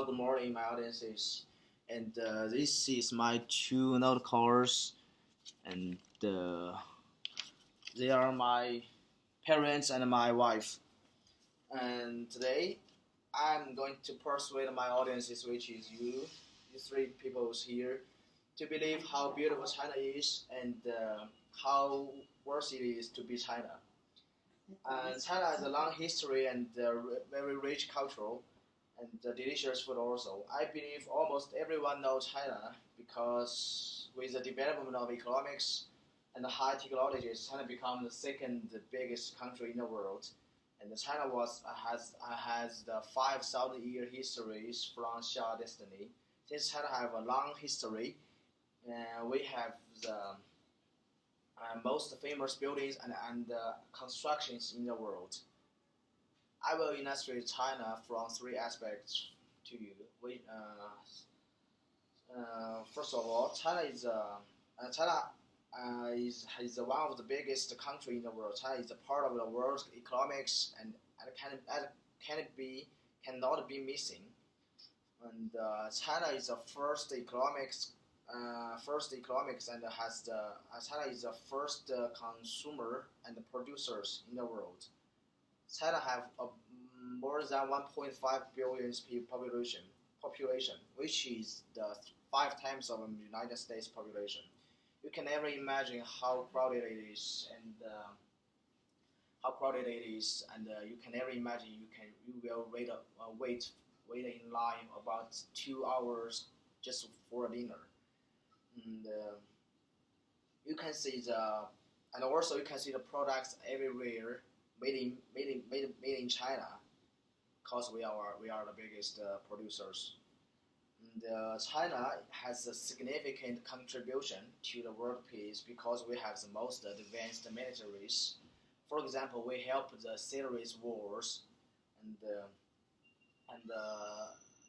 Hello, good morning, my audiences. And this is my two note callers, and they are my parents and my wife. And today, I'm going to persuade my audiences, which is you three people here, to believe how beautiful China is and how worth it is to be China. And China has a long history and very rich cultural and delicious food also. I believe almost everyone knows China because with the development of economics and high technologies, China became the second biggest country in the world. And China has the 5,000-year histories from Xia dynasty. Since China have a long history, we have the most famous buildings and constructions in the world. I will illustrate China from three aspects to you. First of all, China is one of the biggest country in the world. China is a part of the world's economics and cannot be missing. And China is the first economics and China is the first consumer and producers in the world. China have more than 1.5 billion population, which is the 5 times of the United States population. You can never imagine how crowded it is, and you can never imagine you will wait in line about 2 hours just for a dinner. And you can see and also you can see the products everywhere made in China, because we are the biggest producers. And China has a significant contribution to the world peace because we have the most advanced militaries. For example, we help the Syrian wars, and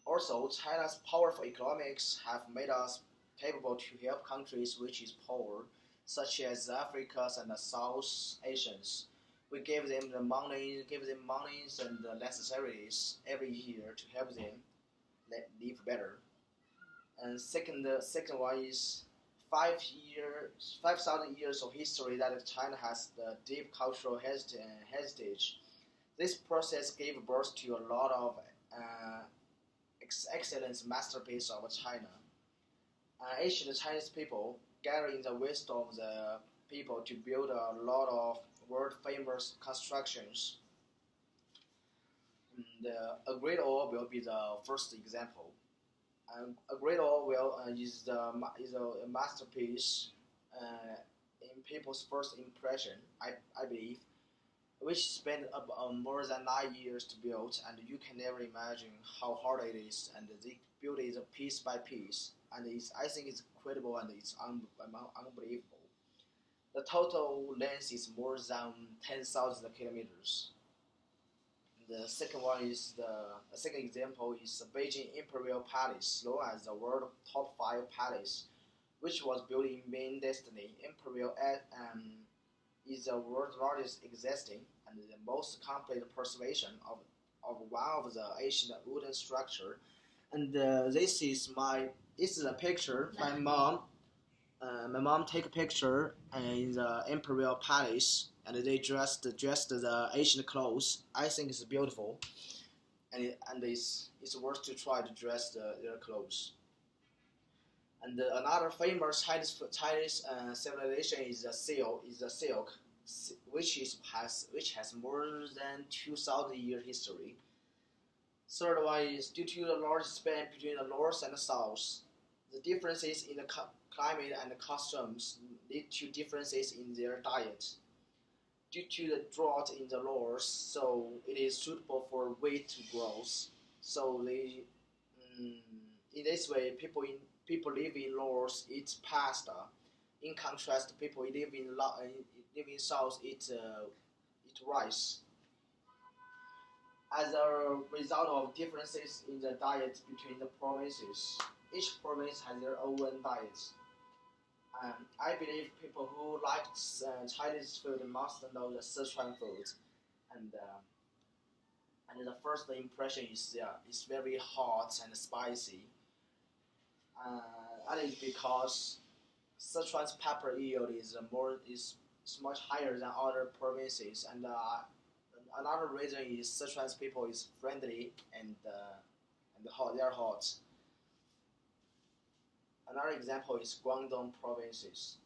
also China's powerful economics have made us capable to help countries which is poor, such as Africans and the South Asians. We give them monies and the necessaries every year to help them live better. And second one is 5,000 years of history that China has the deep cultural heritage. This process gave birth to a lot of excellent masterpieces of China. Ancient Chinese people gathering the wisdom of the people to build a lot of world famous constructions. And a great oil will be the first example. A great oil will is a masterpiece in people's first impression, I believe, which spent more than 9 years to build, and you can never imagine how hard it is. And they build it piece by piece, and I think it's incredible and it's unbelievable. The total length is more than 10,000 kilometers. The second example is the Beijing Imperial Palace, known as the world top 5 palace, which was built in Ming Dynasty. Is the world's largest existing and the most complete preservation of one of the ancient wooden structure. And this is a picture my mom take a picture in the imperial palace, and they dressed the Asian clothes. I think it's beautiful, and it's worth to try to dress their clothes. And another famous Chinese civilization is the silk, which has more than 2,000 year history. Third one is due to the large span between the north and the south. The differences in the climate and the customs lead to differences in their diet. Due to the drought in the north, so it is suitable for wheat growth. So in this way, people live in north eat pasta. In contrast, people live in south eat rice. As a result of differences in the diet between the provinces, each province has their own diet. I believe people who like Chinese food must know the Sichuan food, and and the first impression is very hot and spicy. And it's because Sichuan's pepper yield is much higher than other provinces, and another reason is Sichuan's people is friendly and hot. They are hot. Another example is Guangdong provinces.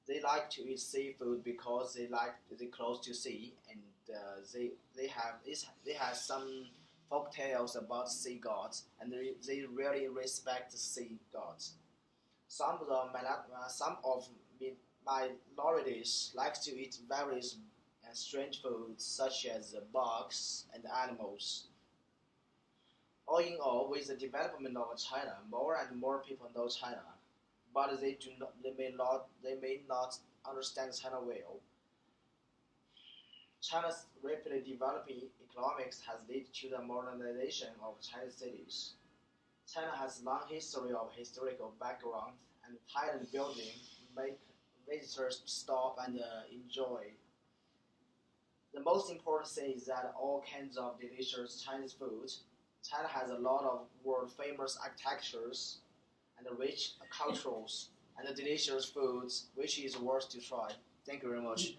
They like to eat seafood because they close to sea, and they have some folk tales about sea gods, and they really respect the sea gods. Some of minorities like to eat various and strange foods such as bugs and animals. All in all, with the development of China, more and more people know China, but they may not understand China well. China's rapidly developing economics has led to the modernization of Chinese cities. China has a long history of historical background, and Thailand building make visitors stop and enjoy. The most important thing is that all kinds of delicious Chinese food. China has a lot of world famous architectures and rich cultures and delicious foods which is worth to try. Thank you very much.